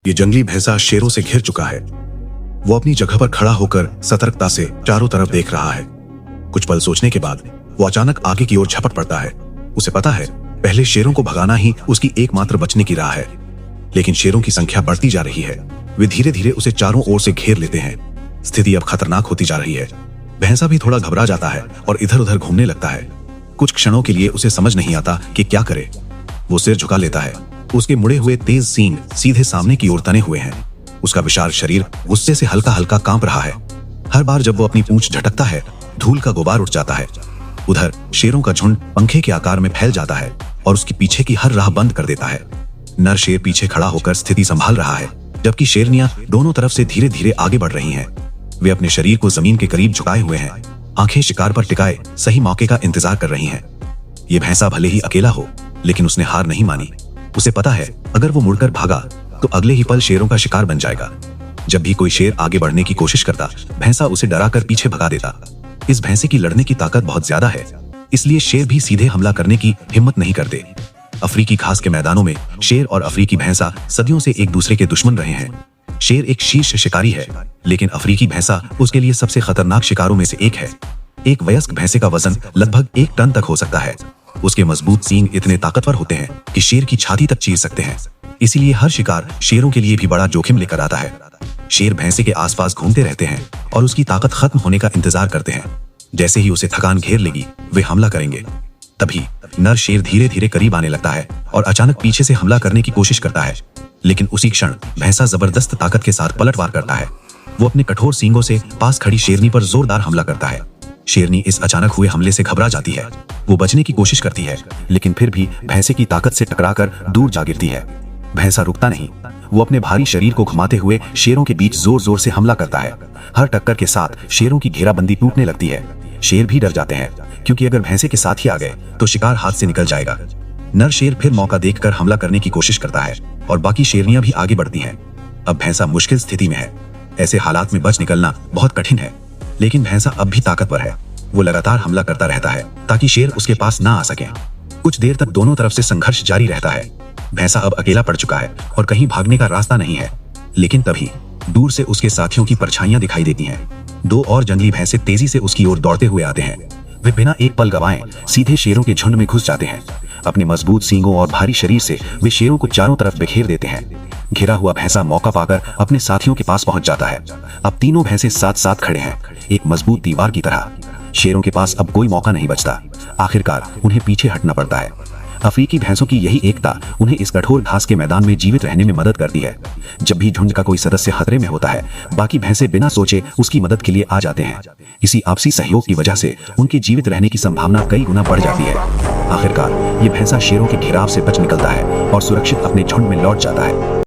ये जंगली भैंसा शेरों से घिर चुका है। वो अपनी जगह पर खड़ा होकर सतर्कता से चारों तरफ देख रहा है। कुछ पल सोचने के बाद वो अचानक आगे की ओर झपट पड़ता है। उसे पता है पहले शेरों को भगाना ही उसकी एकमात्र बचने की राह है, लेकिन शेरों की संख्या बढ़ती जा रही है। वे धीरे धीरे उसे चारों ओर से घेर लेते हैं। स्थिति अब खतरनाक होती जा रही है। भैंसा भी थोड़ा घबरा जाता है और इधर उधर घूमने लगता है। कुछ क्षणों के लिए उसे समझ नहीं आता कि क्या करे। वो सिर झुका लेता है। उसके मुड़े हुए तेज सींग सीधे सामने की ओर तने हुए हैं। उसका विशाल शरीर गुस्से से हल्का हल्का कांप रहा है। हर बार जब वो अपनी पूंछ झटकता है, धूल का गुबार उठ जाता है। उधर शेरों का झुंड पंखे के आकार में फैल जाता है और उसके पीछे की हर राह बंद कर देता है। नर शेर पीछे खड़ा होकर स्थिति संभाल रहा है, जबकि शेरनियां दोनों तरफ से धीरे धीरे आगे बढ़ रही हैं। वे अपने शरीर को जमीन के करीब झुकाए हुए हैं, आंखें शिकार पर टिकाए सही मौके का इंतजार कर रही हैं। ये भैंसा भले ही अकेला हो, लेकिन उसने हार नहीं मानी। उसे पता है अगर वो मुड़कर भागा तो अगले ही पल शेरों का शिकार बन जाएगा। जब भी कोई शेर आगे बढ़ने की कोशिश करता, भैंसा उसे डराकर पीछे भगा देता। इस भैंसे की लड़ने की ताकत बहुत ज्यादा है, इसलिए शेर भी सीधे हमला करने की हिम्मत नहीं करते। अफ्रीकी घास के मैदानों में शेर और अफ्रीकी भैंसा सदियों से एक दूसरे के दुश्मन रहे हैं। शेर एक शीर्ष शिकारी है, लेकिन अफ्रीकी भैंसा उसके लिए सबसे खतरनाक शिकारों में से एक है। एक वयस्क भैंसे का वजन लगभग 1 टन तक हो सकता है। उसके मजबूत सींग इतने ताकतवर होते हैं कि शेर की छाती तक चीर सकते हैं। इसीलिए हर शिकार शेरों के लिए भी बड़ा जोखिम लेकर आता है। शेर भैंसे के आसपास घूमते रहते हैं और उसकी ताकत खत्म होने का इंतजार करते हैं। जैसे ही उसे थकान घेर लेगी, वे हमला करेंगे। तभी नर शेर धीरे धीरे करीब आने लगता है और अचानक पीछे से हमला करने की कोशिश करता है, लेकिन उसी क्षण भैंसा जबरदस्त ताकत के साथ पलटवार करता है। वो अपने कठोर सींगों से पास खड़ी शेरनी पर जोरदार हमला करता है। शेरनी इस अचानक हुए हमले से घबरा जाती है। वो बचने की कोशिश करती है, लेकिन फिर भी भैंसे की ताकत से टकराकर दूर जा गिरती है। भैंसा रुकता नहीं। वो अपने भारी शरीर को घुमाते हुए शेरों के बीच जोर जोर से हमला करता है। हर टक्कर के साथ शेरों की घेराबंदी टूटने लगती है। शेर भी डर जाते हैं, क्योंकि अगर भैंसे के साथ ही आ गए तो शिकार हाथ से निकल जाएगा। नर शेर फिर मौका देखकर हमला करने की कोशिश करता है और बाकी शेरनियां भी आगे बढ़ती हैं। अब भैंसा मुश्किल स्थिति में है। ऐसे हालात में बच निकलना बहुत कठिन है, लेकिन भैंसा अब भी ताकतवर है। वो लगातार हमला करता रहता है ताकि शेर उसके पास ना आ सके। कुछ देर तक दोनों तरफ से संघर्ष जारी रहता है। भैंसा अब अकेला पड़ चुका है और कहीं भागने का रास्ता नहीं है। लेकिन तभी दूर से उसके साथियों की परछाइयां दिखाई देती हैं। 2 और जंगली भैंसे तेजी से उसकी ओर दौड़ते हुए आते हैं। वे बिना एक पल गवाए सीधे शेरों के झुंड में घुस जाते हैं। अपने मजबूत सींगों और भारी शरीर से वे शेरों को चारों तरफ बिखेर देते हैं। घिरा हुआ भैंसा मौका पाकर अपने साथियों के पास पहुंच जाता है। अब तीनों भैंसे साथ साथ खड़े हैं, एक मजबूत दीवार की तरह। शेरों के पास अब कोई मौका नहीं बचता। आखिरकार उन्हें पीछे हटना पड़ता है। अफ्रीकी भैंसों की यही एकता उन्हें इस कठोर घास के मैदान में जीवित रहने में मदद करती है। जब भी झुंड का कोई सदस्य खतरे में होता है, बाकी भैंसे बिना सोचे उसकी मदद के लिए आ जाते हैं। इसी आपसी सहयोग की वजह से उनके जीवित रहने की संभावना कई गुना बढ़ जाती है। आखिरकार ये भैंसा शेरों के घेराव से बच निकलता है और सुरक्षित अपने झुंड में लौट जाता है।